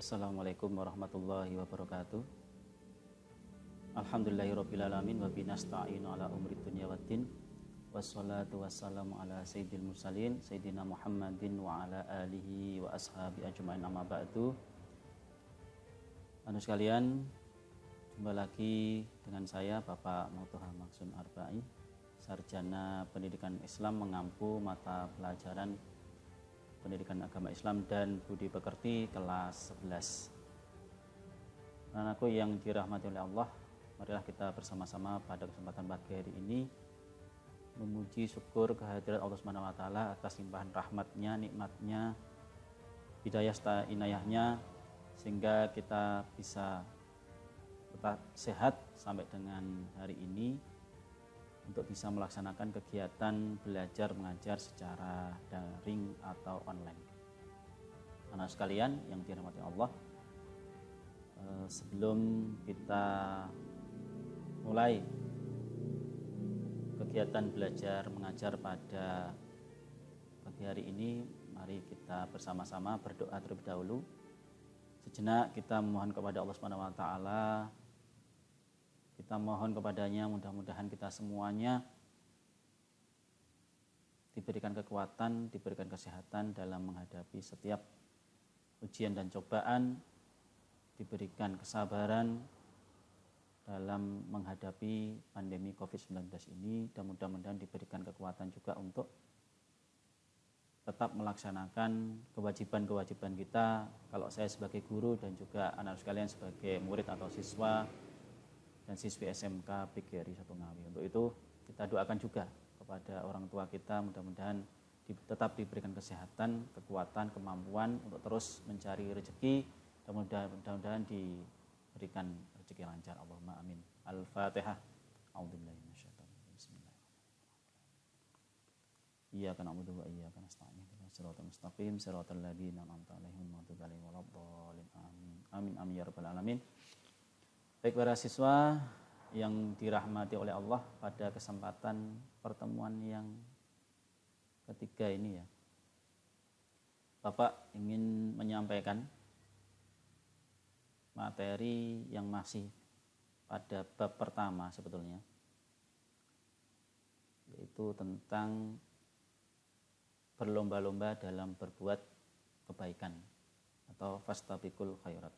Assalamualaikum warahmatullahi wabarakatuh. Alhamdulillahirrabbilalamin wa binasta'inu ala umri dunya waddin. Wassalatu wassalamu ala sayyidil mursalin Sayyidina Muhammadin wa ala alihi wa ashabi ajma'in amma ba'du. Anu sekalian, jumpa lagi dengan saya Bapak Mutoha Maksun Arba'i, Sarjana Pendidikan Islam mengampu mata pelajaran Pendidikan Agama Islam dan Budi Pekerti kelas 11. Anakku yang dirahmati oleh Allah, marilah kita bersama-sama pada kesempatan pagi hari ini memuji syukur kehadirat Allah Subhanahu wa taala atas limpahan rahmatnya, nikmatnya, hidayah serta inayahnya sehingga kita bisa tetap sehat sampai dengan hari ini untuk bisa melaksanakan kegiatan belajar mengajar secara daring atau online. Anak sekalian yang dirahmati Allah, sebelum kita mulai kegiatan belajar mengajar pada pagi hari ini, mari kita bersama-sama berdoa terlebih dahulu. Sejenak kita memohon kepada Allah Subhanahu wa taala. Kita mohon kepadanya mudah-mudahan kita semuanya diberikan kekuatan, diberikan kesehatan dalam menghadapi setiap ujian dan cobaan, diberikan kesabaran dalam menghadapi pandemi COVID-19 ini, dan mudah-mudahan diberikan kekuatan juga untuk tetap melaksanakan kewajiban-kewajiban kita. Kalau saya sebagai guru dan juga anak sekalian sebagai murid atau siswa dan siswi SMK PGRI 1 Ngawi. Untuk itu kita doakan juga kepada orang tua kita, mudah-mudahan tetap diberikan kesehatan, kekuatan, kemampuan untuk terus mencari rezeki dan mudah-mudahan diberikan rezeki lancar. Allahumma amin. Al-Fatihah. A'udzubillahi minasyaitonir rajim. Bismillahirrahmanirrahim. Iyyaka na'budu wa iyyaka nasta'in. Ihdinas siratal mustaqim, siratal ladzina an'amta 'alaihim ghairil maghdubi 'alaihim waladdallin. Amin. Amin amin ya rabbal alamin. Baik para siswa yang dirahmati oleh Allah, pada kesempatan pertemuan yang ketiga ini ya, Bapak ingin menyampaikan materi yang masih pada bab pertama sebetulnya, yaitu tentang berlomba-lomba dalam berbuat kebaikan atau fastabiqul khairat.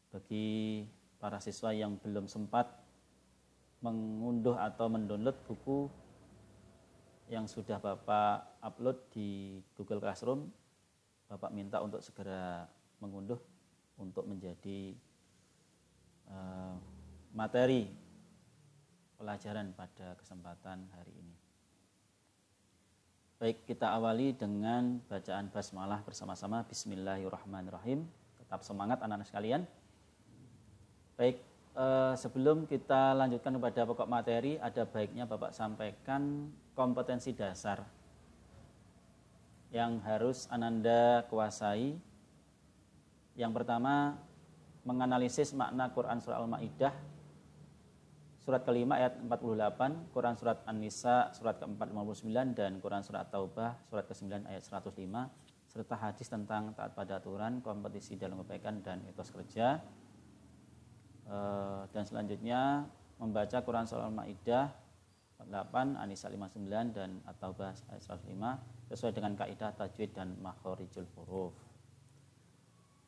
Bagi para siswa yang belum sempat mengunduh atau mendownload buku yang sudah Bapak upload di Google Classroom, Bapak minta untuk segera mengunduh untuk menjadi materi pelajaran pada kesempatan hari ini. Baik, kita awali dengan bacaan basmalah bersama-sama. Bismillahirrahmanirrahim. Tetap semangat anak-anak sekalian. Baik, sebelum kita lanjutkan kepada pokok materi, ada baiknya Bapak sampaikan kompetensi dasar yang harus Ananda kuasai. Yang pertama, menganalisis makna Quran Surah Al-Ma'idah, surat kelima ayat 48, Quran Surat An-Nisa, surat ke-4 59, dan Quran Surat Taubah, surat ke-9 ayat 105, serta hadis tentang taat pada aturan, kompetisi dalam kebaikan, dan etos kerja. Dan selanjutnya membaca Quran Surah Al-Ma'idah 48, An-Nisa 59, dan At-Taubah ayat 105 sesuai dengan kaidah tajwid dan makhorijul huruf.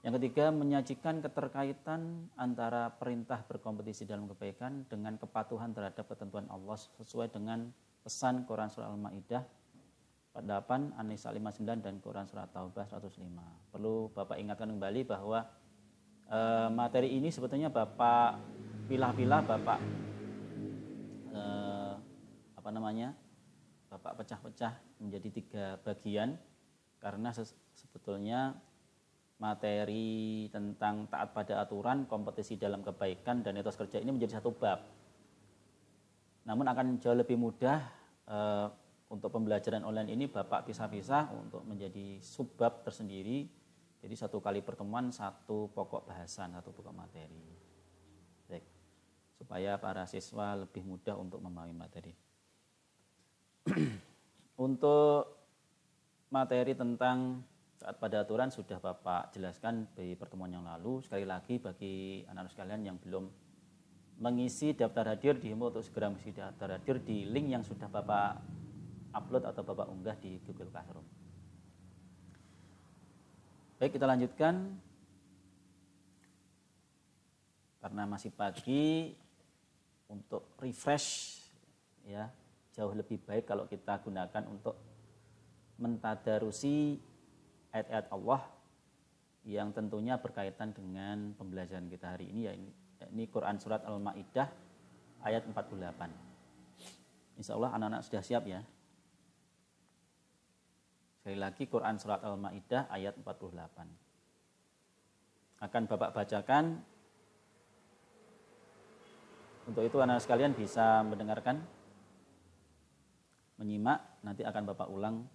Yang ketiga, menyajikan keterkaitan antara perintah berkompetisi dalam kebaikan dengan kepatuhan terhadap ketentuan Allah sesuai dengan pesan Quran Surah Al-Ma'idah 48, An-Nisa 59, dan Quran Surah At-Taubah 105. Perlu Bapak ingatkan kembali bahwa materi ini sebetulnya Bapak pilah-pilah, Bapak Bapak pecah-pecah menjadi 3 bagian, karena sebetulnya materi tentang taat pada aturan, kompetisi dalam kebaikan, dan etos kerja ini menjadi 1 bab. Namun akan jauh lebih mudah untuk pembelajaran online ini Bapak pisah-pisah untuk menjadi subbab tersendiri. Jadi 1 kali pertemuan 1 pokok bahasan, 1 pokok materi. Baik, supaya para siswa lebih mudah untuk memahami materi. Untuk materi tentang Saat pada aturan sudah Bapak jelaskan di pertemuan yang lalu. Sekali lagi bagi anak-anak sekalian yang belum mengisi daftar hadir, dihimbau untuk segera mengisi daftar hadir di link yang sudah Bapak upload atau Bapak unggah di Google Classroom. Baik, kita lanjutkan. Karena masih pagi, untuk refresh ya, jauh lebih baik kalau kita gunakan untuk mentadarusi ayat-ayat Allah yang tentunya berkaitan dengan pembelajaran kita hari ini, ya ini Quran Surat Al-Ma'idah ayat 48. Insya Allah anak-anak sudah siap ya. Sekali lagi Quran Surat Al-Ma'idah ayat 48. Akan Bapak bacakan. Untuk itu anak-anak sekalian bisa mendengarkan, menyimak, nanti akan Bapak ulang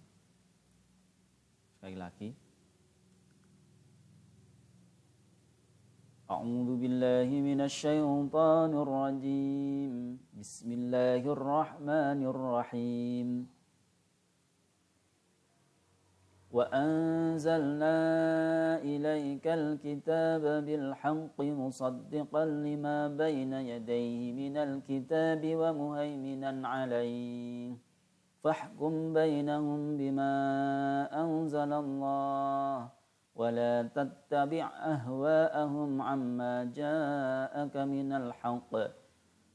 sekali lagi. A'udzu billahi minasy syaithanir rajim. Bismillahirrahmanirrahim. Wa anzalna ilaikal kitaba bil haqqi musaddiqan lima baina yadayhi minal kitabi wa muhaiminan 'alaihi. Fahkum bainahum bima anzalallah wa la tattabi' ahwa'ahum 'amma ja'aka minal haqq.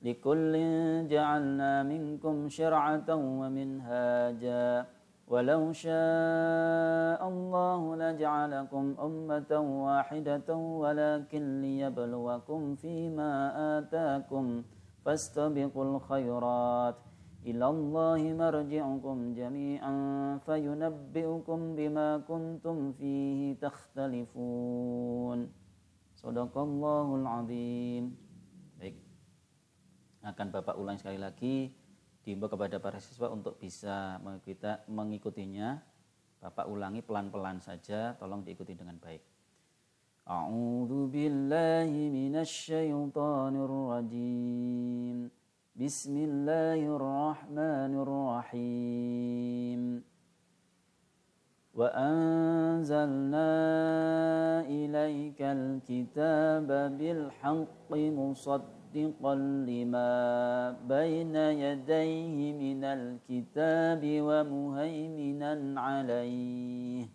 Likullin ja'alna minkum syir'atan wa minhaja. Walau syaa Allah laja'alakum ummatan wahidatan walakin liyabluwakum fima atakum fastabiqul khairat. Ilallahi marji'ukum jami'an fayunabbi'ukum bima kuntum fihi takhtalifun. Shadaqallahul azim. Baik, akan Bapak ulang sekali lagi, diimbau kepada para siswa untuk bisa mengikutinya. Bapak ulangi pelan-pelan saja, tolong diikuti dengan baik. A'udzu billahi minasy syaithanir rajim. Bismillahirrahmanirrahim. Wa anzalna ilaikal kitaba bil haqqi musaddiqan lima baina yadayhi minal kitabi wa muhaiminan 'alaihi.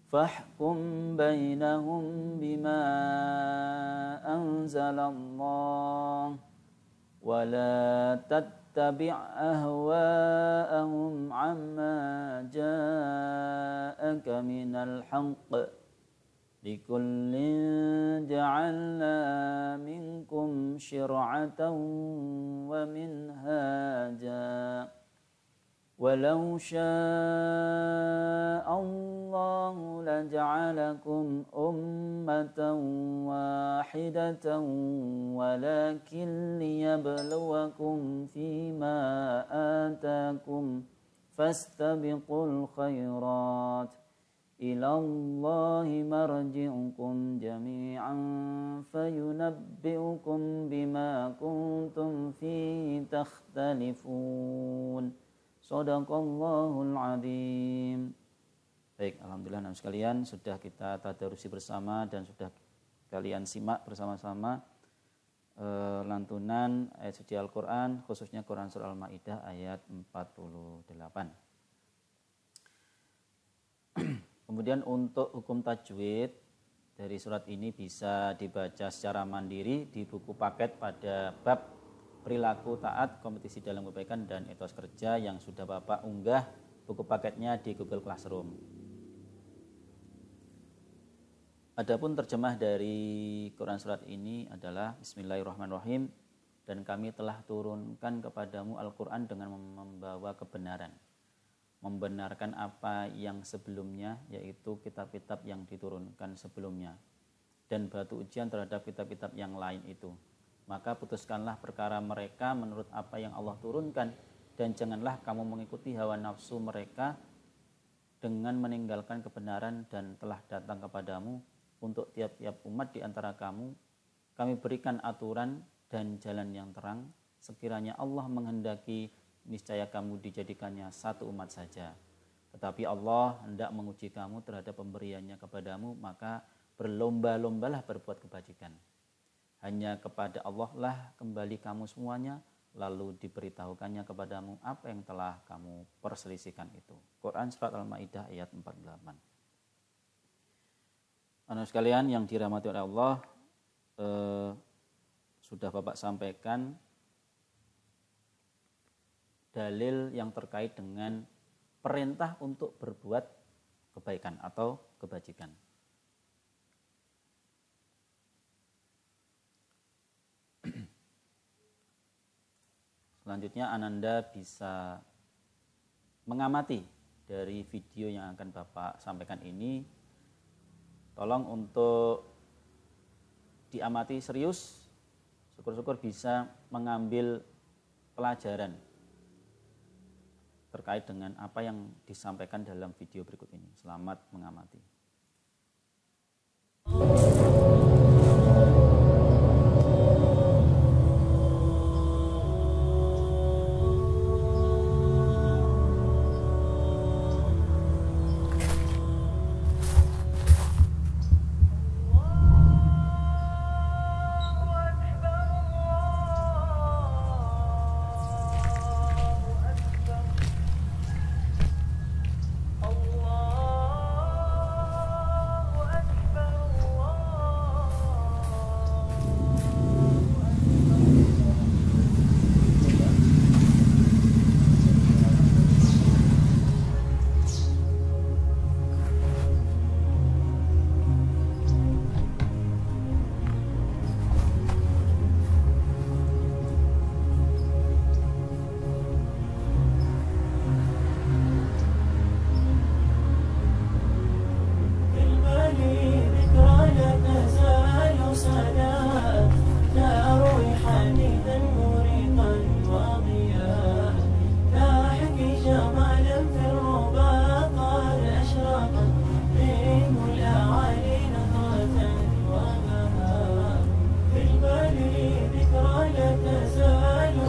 Fahkum bainahum bima anzalallah wa la tattabi' ahwa'ahum 'amma ja'aka minal haqq. Likullin ja'alna minkum syir'atan wa minhaja. Walau syaa Allah laja'alakum ummatan wahidatan walakin liyabluwakum fima atakum fastabiqul khairat. Ilallahi marji'ukum jami'an fayunabbi'ukum bima kuntum fihi takhtalifun. Shadaqallahul azim. Baik, alhamdulillah anak sekalian, sudah kita tadarusi bersama dan sudah kalian simak bersama-sama lantunan ayat suci Al-Quran, khususnya Quran Surah Al-Ma'idah ayat 48. Kemudian untuk hukum tajwid dari surat ini bisa dibaca secara mandiri di buku paket pada bab perilaku taat, kompetisi dalam kebaikan dan etos kerja yang sudah Bapak unggah buku paketnya di Google Classroom. Adapun terjemah dari Quran surat ini adalah Bismillahirrahmanirrahim, dan kami telah turunkan kepadamu Al-Quran dengan membawa kebenaran, membenarkan apa yang sebelumnya, yaitu kitab-kitab yang diturunkan sebelumnya, dan batu ujian terhadap kitab-kitab yang lain itu. Maka putuskanlah perkara mereka menurut apa yang Allah turunkan, dan janganlah kamu mengikuti hawa nafsu mereka dengan meninggalkan kebenaran dan telah datang kepadamu untuk tiap-tiap umat di antara kamu. Kami berikan aturan dan jalan yang terang. Sekiranya Allah menghendaki, niscaya kamu dijadikannya satu umat saja. Tetapi Allah hendak menguji kamu terhadap pemberiannya kepadamu, maka berlomba-lombalah berbuat kebajikan. Hanya kepada Allah lah kembali kamu semuanya, lalu diberitahukannya kepadamu apa yang telah kamu perselisihkan itu. Quran Surat Al-Ma'idah ayat 48. Anak sekalian yang dirahmati oleh Allah, sudah Bapak sampaikan dalil yang terkait dengan perintah untuk berbuat kebaikan atau kebajikan. Selanjutnya Ananda bisa mengamati dari video yang akan Bapak sampaikan ini. Tolong untuk diamati serius, syukur-syukur bisa mengambil pelajaran terkait dengan apa yang disampaikan dalam video berikut ini. Selamat mengamati.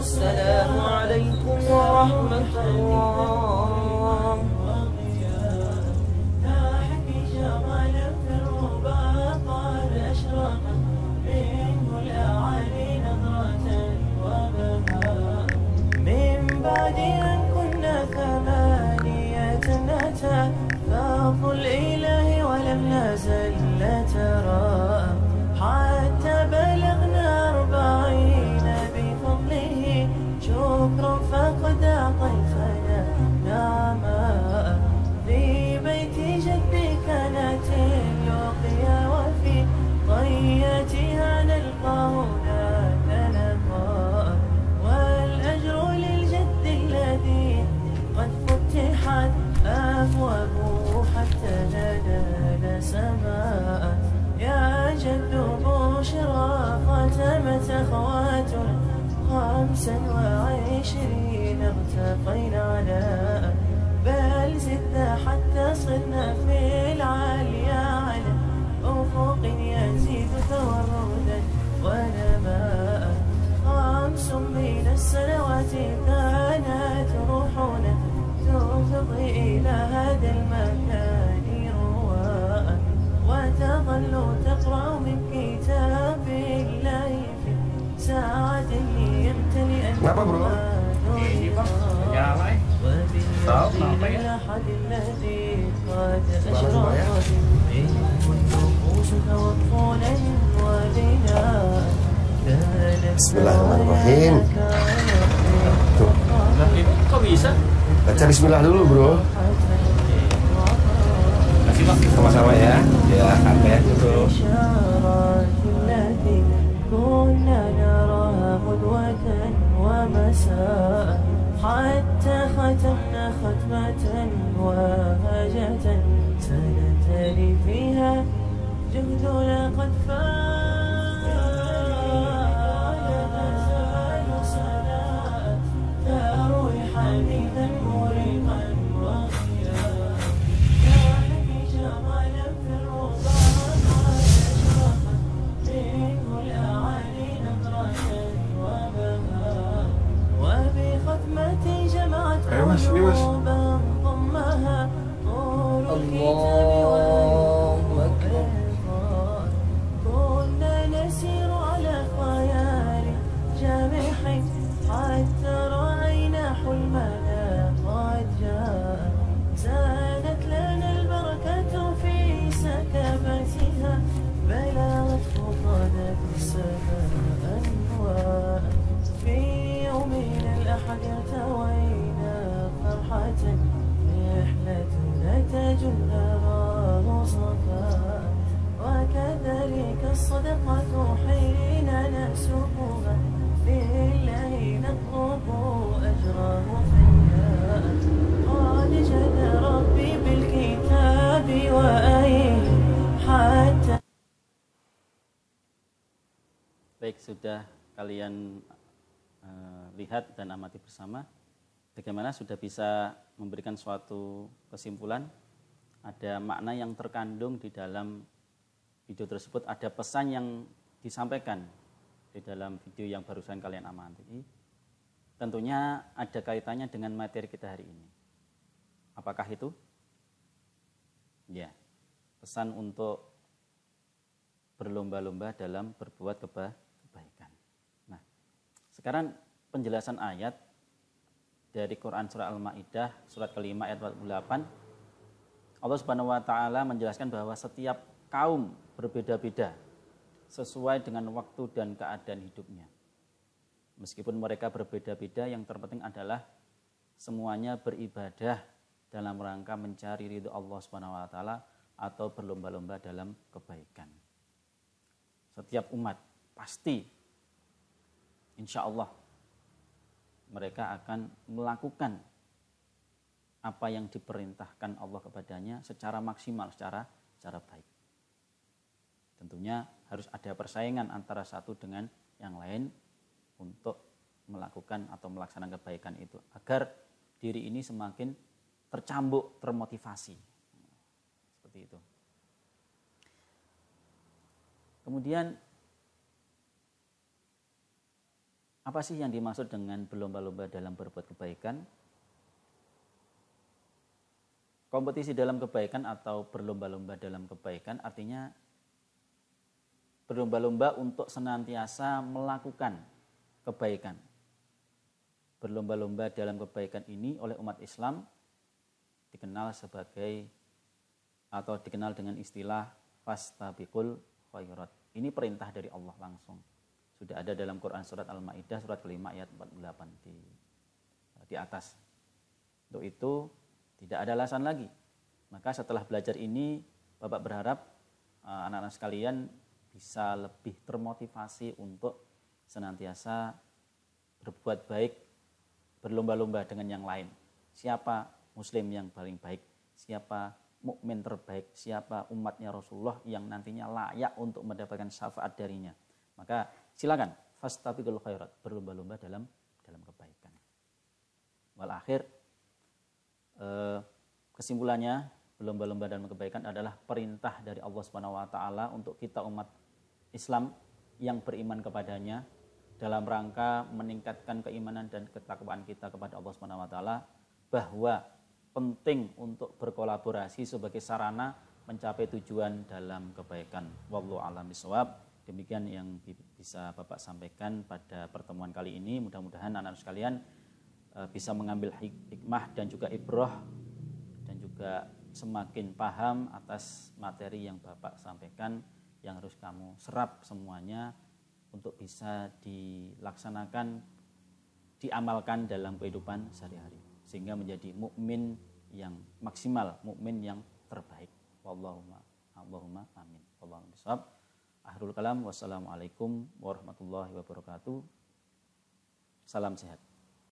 Assalamualaikum warahmatullahi أخواتنا 25 ارتقينا على بل زدنا حتى صرنا في العالية على أفق يزيد توردا ونماء 5 من السنوات كانت روحنا تفضي إلى هذا المكان رواء وتظل تقرأ من كتاب الله في ساعة يمتلئ الأحد الذي قد أشرقت منه النفوس توفنا وبناء. Bismillahirrahmanirrahim. Tuh. Kok bisa? Baca bismillah dulu, Bro. Kasih Pak. Sama-sama ya. Ya, santai aja, Bro. حتى ختمنا ختمة وهجة سنتلي فيها جهدنا قد فات لا تزال صلاة تروي حديثا مريقا وضياء كان في جمالا في الرضا قد أشرقت منه الأعالي نظرة وبهاء وبختمة جمعت قلوبا ضمها sudah kalian lihat dan amati bersama, bagaimana sudah bisa memberikan suatu kesimpulan, ada makna yang terkandung di dalam video tersebut, ada pesan yang disampaikan di dalam video yang barusan kalian amati. Tentunya ada kaitannya dengan materi kita hari ini. Apakah itu? Ya, pesan untuk berlomba-lomba dalam berbuat kebaikan. Nah, sekarang penjelasan ayat dari Quran surah Al-Maidah surat kelima ayat 48. Allah Subhanahu wa taala menjelaskan bahwa setiap kaum berbeda-beda sesuai dengan waktu dan keadaan hidupnya. Meskipun mereka berbeda-beda, yang terpenting adalah semuanya beribadah dalam rangka mencari ridho Allah Subhanahu wa taala atau berlomba-lomba dalam kebaikan. Setiap umat pasti insya Allah mereka akan melakukan apa yang diperintahkan Allah kepadanya secara maksimal, secara baik. Tentunya harus ada persaingan antara satu dengan yang lain untuk melakukan atau melaksanakan kebaikan itu, agar diri ini semakin tercambuk, termotivasi. Seperti itu. Kemudian, apa sih yang dimaksud dengan berlomba-lomba dalam berbuat kebaikan? Kompetisi dalam kebaikan atau berlomba-lomba dalam kebaikan artinya berlomba-lomba untuk senantiasa melakukan kebaikan. Berlomba-lomba dalam kebaikan ini oleh umat Islam dikenal sebagai atau dikenal dengan istilah fastabiqul khairat. Ini perintah dari Allah langsung. Sudah ada dalam Quran surat Al-Maidah surat kelima ayat 48 di atas. Untuk itu tidak ada alasan lagi. Maka setelah belajar ini, Bapak berharap anak-anak sekalian bisa lebih termotivasi untuk senantiasa berbuat baik, berlomba-lomba dengan yang lain. Siapa muslim yang paling baik, siapa mukmin terbaik, siapa umatnya Rasulullah yang nantinya layak untuk mendapatkan syafaat darinya. Maka silakan fastabiqul khairat, berlomba-lomba dalam kebaikan. Wal akhir, kesimpulannya berlomba-lomba dalam kebaikan adalah perintah dari Allah Subhanahu wa taala untuk kita umat Islam yang beriman kepadanya dalam rangka meningkatkan keimanan dan ketakwaan kita kepada Allah Subhanahu wa taala, bahwa penting untuk berkolaborasi sebagai sarana mencapai tujuan dalam kebaikan. Wallahu a'lam bishawab. Demikian yang bisa Bapak sampaikan pada pertemuan kali ini. Mudah-mudahan anak-anak sekalian bisa mengambil hikmah dan juga ibrah dan juga semakin paham atas materi yang Bapak sampaikan, yang harus kamu serap semuanya untuk bisa dilaksanakan, diamalkan dalam kehidupan sehari-hari sehingga menjadi mukmin yang maksimal, mukmin yang terbaik. Allahumma amin. Wallahu a'lam. Akhirul kalam, wassalamualaikum warahmatullahi wabarakatuh. Salam sehat.